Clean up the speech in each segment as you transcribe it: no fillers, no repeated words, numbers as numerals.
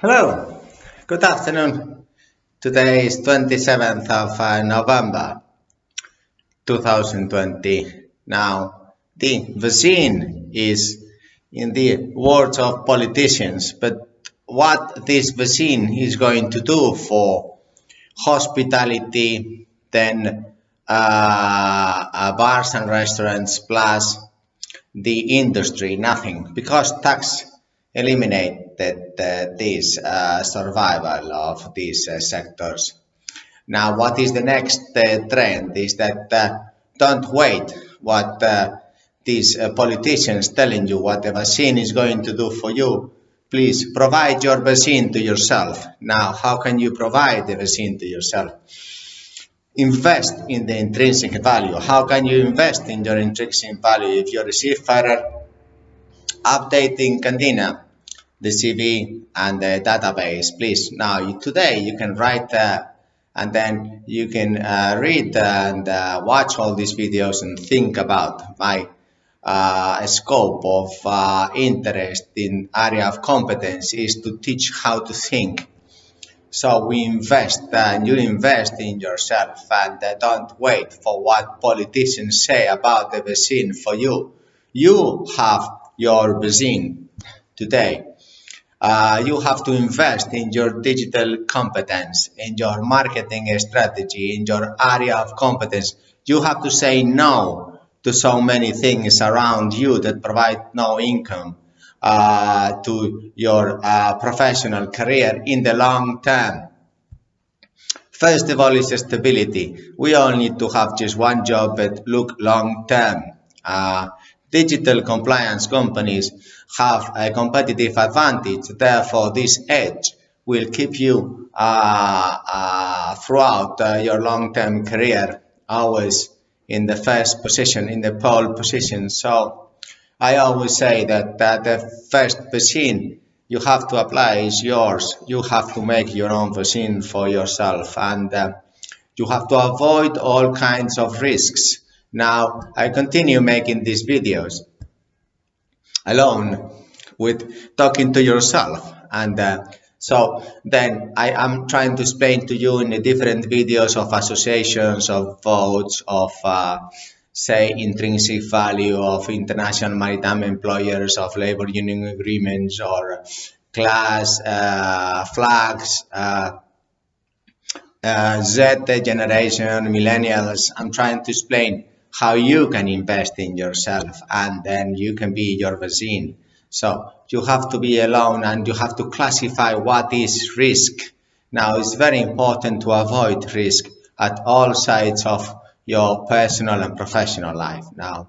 Hello, good afternoon. Today is 27th of November 2020. Now, the vaccine is in the words of politicians, but what this vaccine is going to do for hospitality, then bars and restaurants, plus the industry, nothing, because tax eliminated this survival of these sectors. Now, what is the next trend is that don't wait what these politicians telling you what the vaccine is going to do for you. Please provide your vaccine to yourself. Now, how can you provide the vaccine to yourself? Invest in the intrinsic value. How can you invest in your intrinsic value if you receive further updating Candina, the CV and the database, please. Now, today you can write and then you can read and watch all these videos and think about my scope of interest in area of competence is to teach how to think. So we invest and you invest in yourself and don't wait for what politicians say about the vaccine for you. You have your vaccine today. You have to invest in your digital competence, in your marketing strategy, in your area of competence. You have to say no to so many things around you that provide no income to your professional career in the long term. First of all is stability. We all need to have just one job but look long term. Digital compliance companies have a competitive advantage. Therefore, this edge will keep you throughout your long-term career, always in the first position, in the pole position. So I always say that the first vaccine you have to apply is yours. You have to make your own vaccine for yourself, and you have to avoid all kinds of risks. Now, I continue making these videos alone with talking to yourself, and so then I am trying to explain to you in the different videos of associations, of votes, of say intrinsic value of international maritime employers, of labor union agreements, or class flags, Z generation, millennials. I'm trying to explain how you can invest in yourself and then you can be your vaccine. So you have to be alone and you have to classify what is risk. Now it's very important to avoid risk at all sides of your personal and professional life. Now,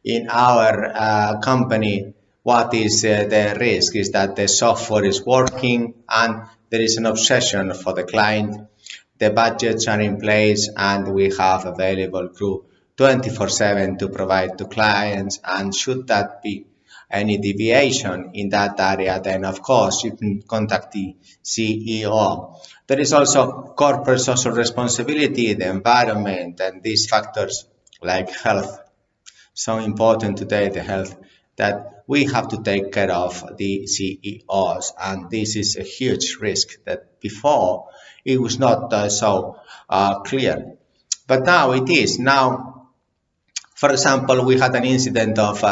in our company, what is the risk is that the software is working and there is an obsession for the client. The budgets are in place and we have available crew 24/7 to provide to clients, and should that be any deviation in that area, then of course you can contact the CEO. There is also corporate social responsibility, the environment, and these factors like health. So important today, the health, that we have to take care of the CEOs, and this is a huge risk that before it was not so clear, but now it is. Now, for example, we had an incident of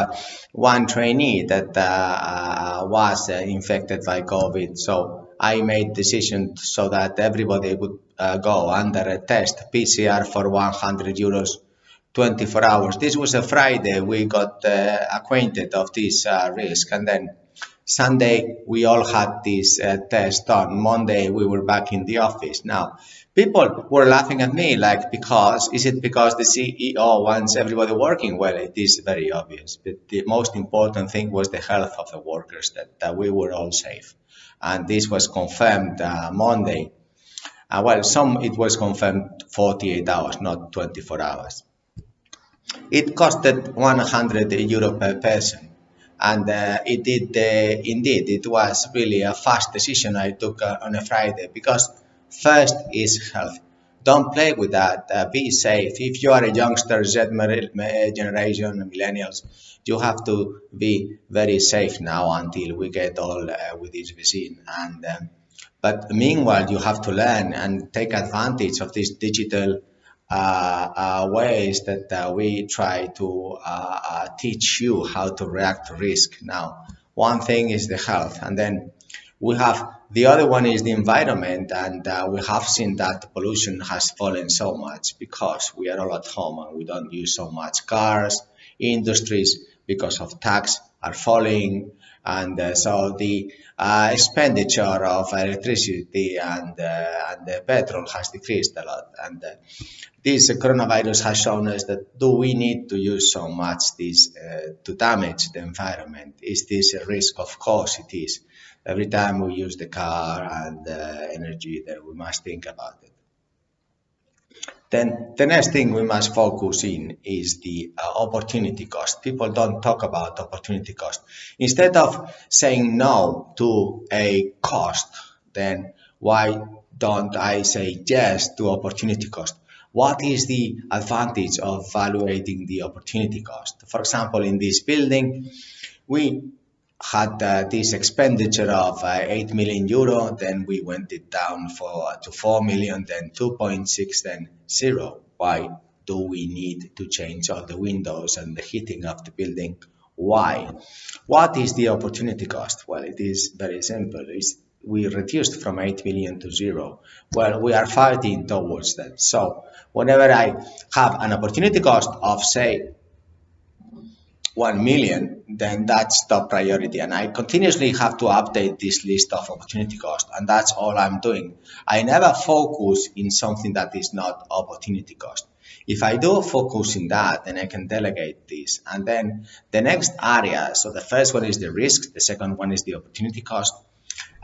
one trainee that was infected by COVID. So I made decision so that everybody would go under a test, PCR for 100 euros, 24 hours. This was a Friday. We got acquainted of this risk, and then Sunday we all had this test done. Monday we were back in the office. Now, people were laughing at me like, is it because the CEO wants everybody working? Well, it is very obvious, but the most important thing was the health of the workers, that we were all safe. And this was confirmed Monday. It was confirmed 48 hours, not 24 hours. It costed 100 euro per person. And indeed, it was really a fast decision I took on a Friday, because first is health. don't play with that. Be safe. If you are a youngster, generation, millennials, you have to be very safe now until we get all with this vaccine. And but meanwhile, you have to learn and take advantage of these digital ways that we try to teach you how to react to risk. Now, one thing is the health, and then we have the other one is the environment, and we have seen that pollution has fallen so much because we are all at home and we don't use so much cars. Industries, because of tax, are falling, and so the expenditure of electricity and petrol has decreased a lot. And this coronavirus has shown us that do we need to use so much this to damage the environment? Is this a risk? Of course it is. Every time we use the car and energy, then we must think about it. Then the next thing we must focus in is the opportunity cost. People don't talk about opportunity cost. Instead of saying no to a cost, then why don't I say yes to opportunity cost? What is the advantage of evaluating the opportunity cost? For example, in this building, we had this expenditure of 8 million euro, then we went it down to 4 million, then 2.6, then 0. Why do we need to change all the windows and the heating of the building? Why? What is the opportunity cost? Well, it is very simple. We reduced from 8 million to 0. Well, we are fighting towards that. So whenever I have an opportunity cost of, say, 1 million, then that's top priority. And I continuously have to update this list of opportunity cost. And that's all I'm doing. I never focus in something that is not opportunity cost. If I do focus in that, then I can delegate this. And then the next area, so the first one is the risk. The second one is the opportunity cost.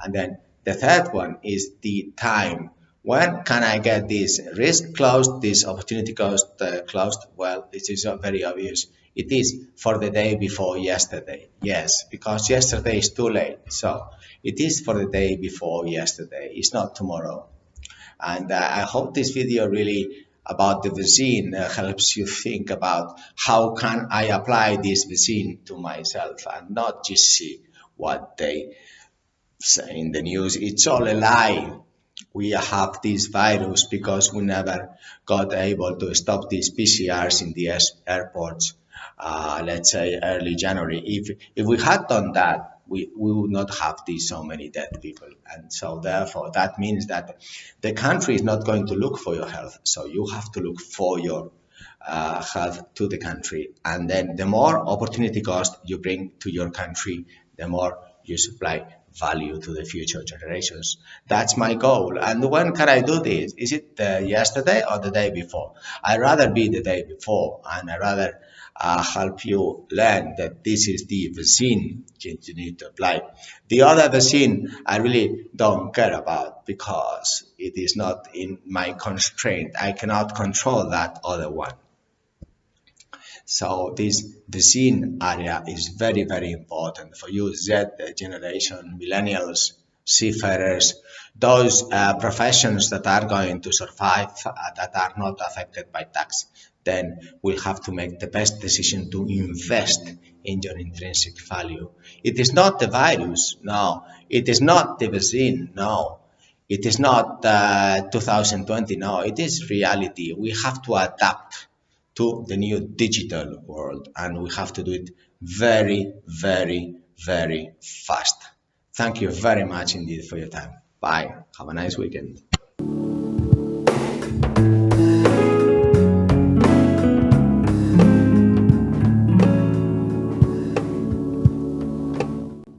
And then the third one is the time. When can I get this risk closed, this opportunity cost closed? Well, this is very obvious. It is for the day before yesterday. Yes, because yesterday is too late. So it is for the day before yesterday. It's not tomorrow. And I hope this video really about the vaccine helps you think about how can I apply this vaccine to myself and not just see what they say in the news. It's all a lie. We have this virus because we never got able to stop these PCRs in the airports, let's say early January. If we had done that, we would not have these so many dead people. And so therefore, that means that the country is not going to look for your health. So you have to look for your health to the country. And then the more opportunity cost you bring to your country, the more you supply value to the future generations. That's my goal. And when can I do this? Is it yesterday or the day before? I'd rather be the day before, and I'd rather help you learn that this is the vaccine you need to apply. The other vaccine I really don't care about because it is not in my constraint. I cannot control that other one. So this vaccine area is very, very important for you, Z generation, millennials, seafarers, those professions that are going to survive, that are not affected by tax. Then we'll have to make the best decision to invest in your intrinsic value. It is not the virus, no. It is not the vaccine, no. It is not 2020, no. It is reality. We have to adapt to the new digital world, and we have to do it very, very, very fast. Thank you very much indeed for your time. Bye. Have a nice weekend.